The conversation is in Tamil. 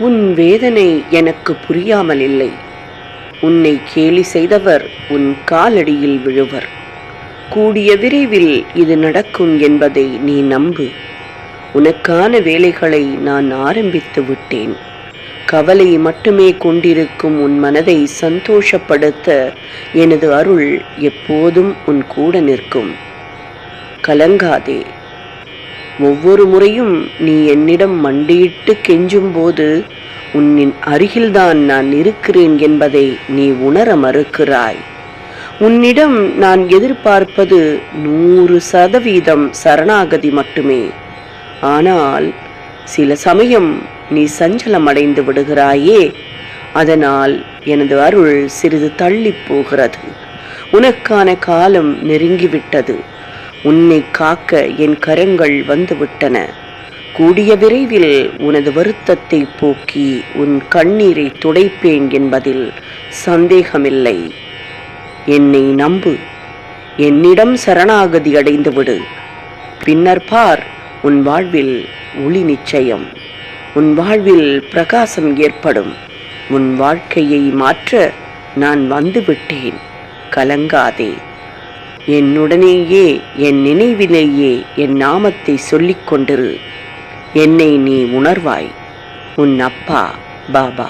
உன் வேதனை எனக்கு புரியாமல் இல்லை. உன்னை கேலி செய்தவர் உன் காலடியில் விழுவர். கூடிய விரைவில் இது நடக்கும் என்பதை நீ நம்பு. உனக்கான வேலைகளை நான் ஆரம்பித்து விட்டேன். கவலை மட்டுமே கொண்டிருக்கும் உன் மனதை சந்தோஷப்படுத்த எனது அருள் எப்போதும் உன் கூட நிற்கும். கலங்காதே. ஒவ்வொரு முறையும் நீ என்னிடம் மண்டியிட்டு கெஞ்சும் போது உன்னின் அருகில்தான் நான் இருக்கிறேன் என்பதை நீ உணர மறுக்கிறாய். உன்னிடம் நான் எதிர்பார்ப்பது 100% சரணாகதி மட்டுமே. ஆனால் சில சமயம் நீ சஞ்சலம் அடைந்து விடுகிறாயே, அதனால் எனது அருள் சிறிது தள்ளி போகிறது. உனக்கான காலம் நெருங்கிவிட்டது. உன்னை காக்க என் கரங்கள் வந்துவிட்டன. கூடிய விரைவில் உனது வருத்தத்தை போக்கி உன் கண்ணீரை துடைப்பேன் என்பதில் சந்தேகமில்லை. என்னை நம்பு. என்னிடம் சரணாகதி அடைந்து விடு. பின்னர் பார், உன் வாழ்வில் ஒளி நிச்சயம். உன் வாழ்வில் பிரகாசம் ஏற்படும். உன் வாழ்க்கையை மாற்ற நான் வந்துவிட்டேன். கலங்காதே. என்னுடனேயே, என் நினைவிலேயே என் நாமத்தை சொல்லிக் கொண்டிரு. என்னை நீ உணர்வாய். உன் அப்பா பாபா.